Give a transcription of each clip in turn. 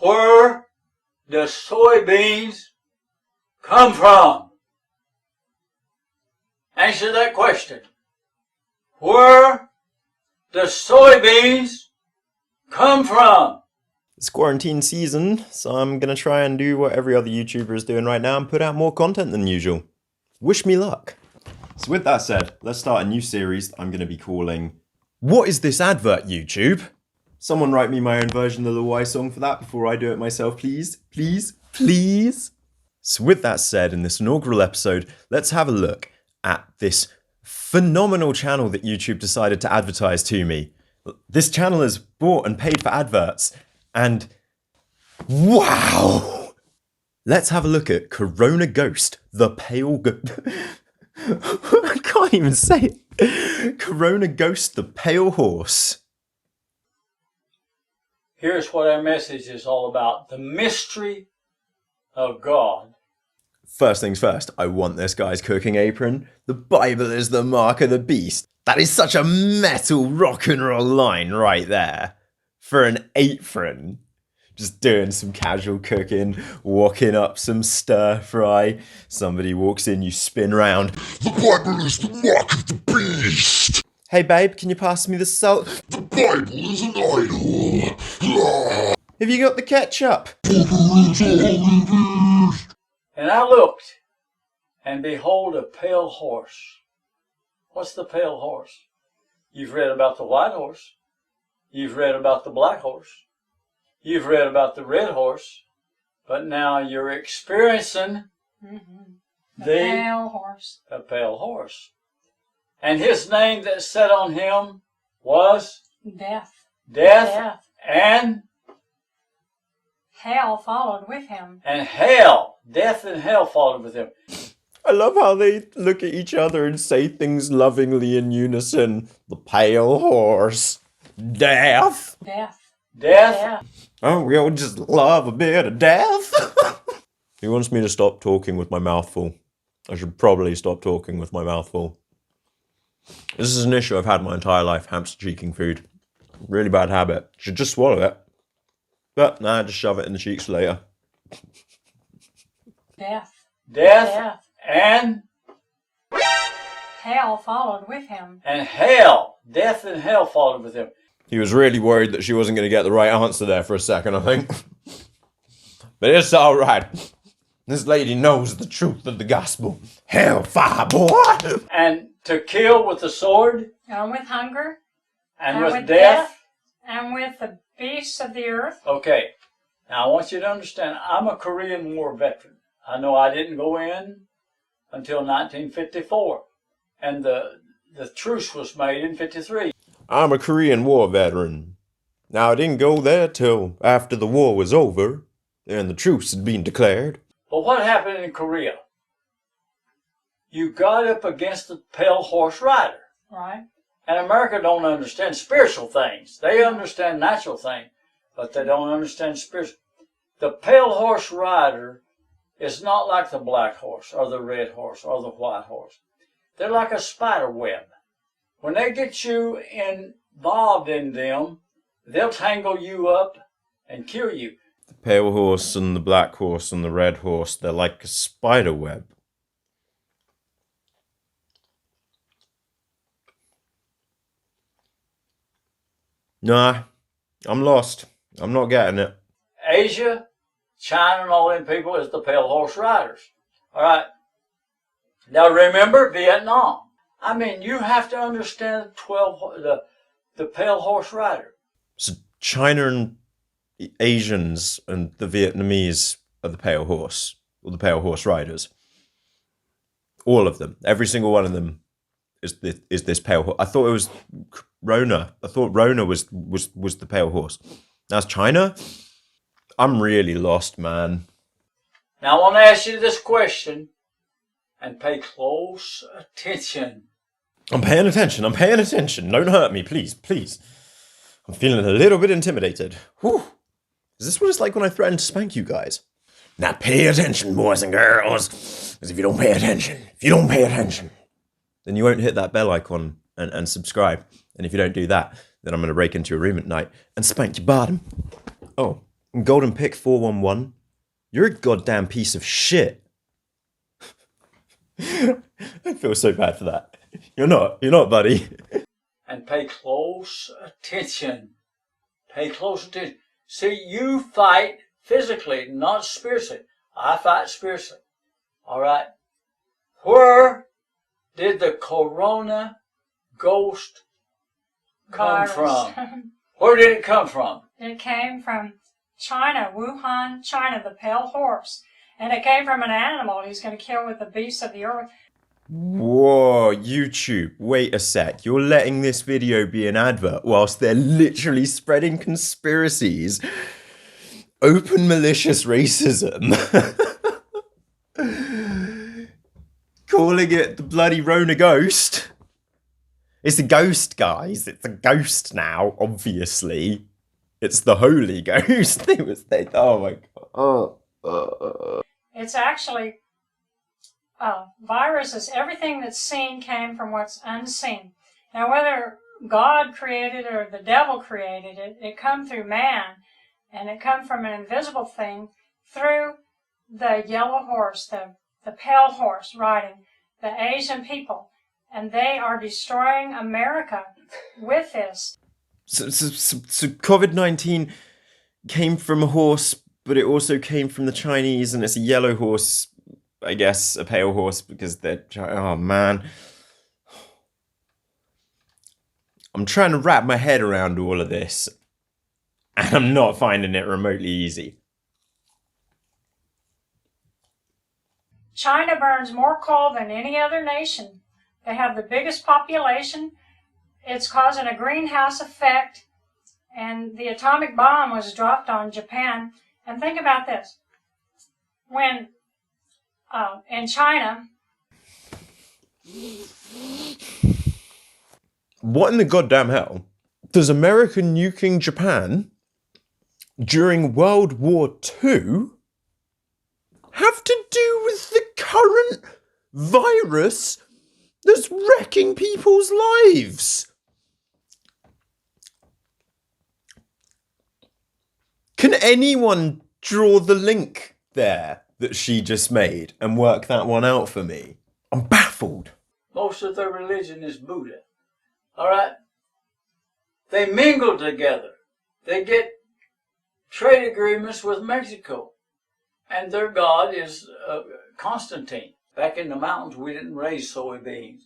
Where do soybeans come from? Answer that question. Where do soybeans come from? It's quarantine season, so I'm gonna try and do what every other YouTuber is doing right now and put out more content than usual. Wish me luck. So with that said, let's start a new series I'm gonna be calling What is this advert, YouTube? Someone write me my own version of the Y song for that before I do it myself, please. Please, please. So with that said, in this inaugural episode, let's have a look at this phenomenal channel that YouTube decided to advertise to me. This channel has bought and paid for adverts, and wow! Let's have a look at Corona Ghost, the pale I can't even say it. Corona Ghost, the pale horse. Here's what our message is all about. The mystery of God. First things first, I want this guy's cooking apron. The Bible is the mark of the beast. That is such a metal rock and roll line right there. For an apron. Just doing some casual cooking, walking up some stir fry. Somebody walks in, you spin round. The Bible is the mark of the beast. Hey babe, can you pass me the salt? The Bible is an idol. Have you got the ketchup? And I looked, and behold, a pale horse. What's the pale horse? You've read about the white horse. You've read about the black horse. You've read about the red horse. But now you're experiencing the pale horse. The pale horse. And his name that sat on him was? Death. Death. And? Hell followed with him. And hell. Death and hell followed with him. I love how they look at each other and say things lovingly in unison. The pale horse. Death. Death. Death. Death. Oh, we all just love a bit of death. He wants me to stop talking with my mouth full. I should probably stop talking with my mouth full. This is an issue I've had my entire life, hamster cheeking food. Really bad habit. Should just swallow it. But nah, just shove it in the cheeks for later. Death. Death. Death. And? Hell followed with him. And hell. Death and hell followed with him. He was really worried that she wasn't going to get the right answer there for a second, I think. But it's alright. This lady knows the truth of the gospel. Hellfire, boy! And to kill with the sword. And with hunger. And with death. And with the beasts of the earth. Okay. Now I want you to understand, I'm a Korean War veteran. I know I didn't go in until 1954. And the truce was made in 53. I'm a Korean War veteran. Now, I didn't go there till after the war was over and the truce had been declared. But what happened in Korea? You got up against the pale horse rider. Right. And America don't understand spiritual things. They understand natural things, but they don't understand spiritual. The pale horse rider is not like the black horse or the red horse or the white horse. They're like a spider web. When they get you involved in them, they'll tangle you up and kill you. The pale horse and the black horse and the red horse, they're like a spider web. Nah, I'm lost. I'm not getting it. Asia, China, and all them people is the pale horse riders. All right. Now remember Vietnam. I mean, you have to understand the pale horse rider. So China and the Asians and the Vietnamese are the pale horse, or the pale horse riders. All of them. Every single one of them is this pale horse. I thought it was Rona. I thought Rona was the pale horse. That's China? I'm really lost, man. Now I want to ask you this question and pay close attention. I'm paying attention. I'm paying attention. Don't hurt me, please, please. I'm feeling a little bit intimidated. Whew. Is this what it's like when I threaten to spank you guys? Now pay attention, boys and girls. Because if you don't pay attention, then you won't hit that bell icon and subscribe. And if you don't do that, then I'm going to break into your room at night and spank your bottom. Oh, Golden Pick 411, you're a goddamn piece of shit. I feel so bad for that. You're not, buddy. And pay close attention. Pay close attention. See, you fight physically, not spiritually. I fight spiritually. All right? Where did the corona ghost come Virus. from? Where did it come from? It came from China, Wuhan, China, the pale horse. And it came from an animal he's going to kill with the beasts of the earth. Whoa, YouTube, wait a sec. You're letting this video be an advert whilst they're literally spreading conspiracies. Open malicious racism. Calling it the bloody Rona ghost. It's a ghost, guys. It's a ghost now, obviously. It's the holy ghost. Oh my god. It's actually viruses. Everything that's seen came from what's unseen. Now, whether God created it or the devil created it, it come through man, and it come from an invisible thing through the yellow horse, the pale horse riding the Asian people, and they are destroying America with this. So COVID-19 came from a horse, but it also came from the Chinese, and it's a yellow horse, I guess, a pale horse, because they're... Oh, man. I'm trying to wrap my head around all of this, and I'm not finding it remotely easy. China burns more coal than any other nation. They have the biggest population. It's causing a greenhouse effect, and the atomic bomb was dropped on Japan. And think about this. When in China... What in the goddamn hell? Does America nuking Japan during World War II have to do with the current virus that's wrecking people's lives? Can anyone draw the link there that she just made and work that one out for me? I'm baffled. Most of their religion is Buddha. All right? They mingle together. They get trade agreements with Mexico. And their god is Constantine. Back in the mountains, we didn't raise soybeans.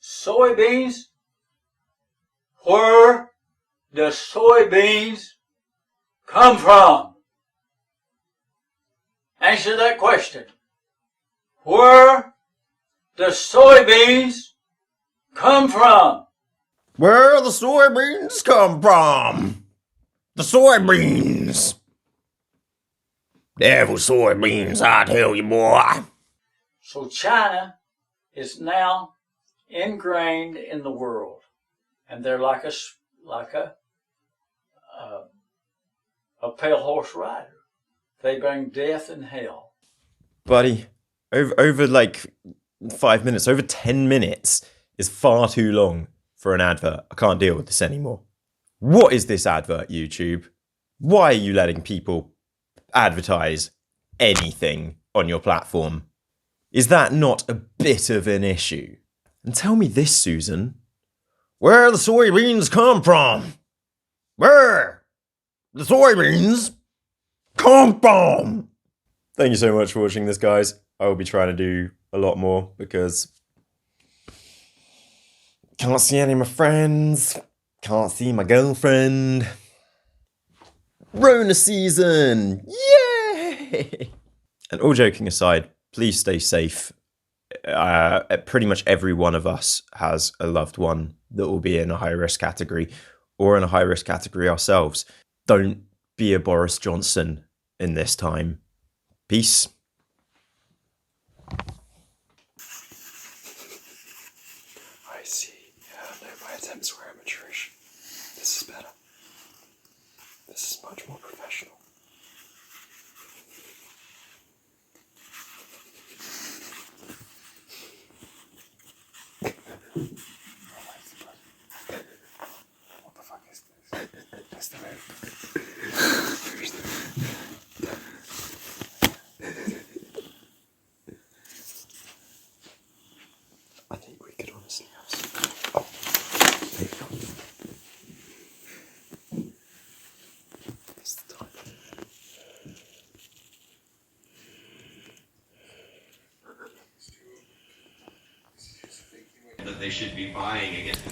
Soybeans? Where do soybeans come from? Answer that question. Where do soybeans come from? Where the soybeans come from? The soybeans. Devil soybeans, I tell you, boy. So China is now ingrained in the world, and they're like a pale horse rider. They bring death and hell. Buddy, over like 5 minutes, over 10 minutes is far too long for an advert. I can't deal with this anymore. What is this advert, YouTube? Why are you letting people advertise anything on your platform? Is that not a bit of an issue? And tell me this, Susan. Where the soybeans come from? Where the soybeans come from? Thank you so much for watching this, guys. I will be trying to do a lot more because can't see any of my friends, can't see my girlfriend. Rona season! Yay! And all joking aside, please stay safe. Pretty much every one of us has a loved one that will be in a high-risk category or in a high-risk category ourselves. Don't be a Boris Johnson in this time. Peace. I see. Yeah, no, my attempts were amateurish. This is better. This is much more professional. What the fuck is this? Where's the move? Where's the move? they should be buying against the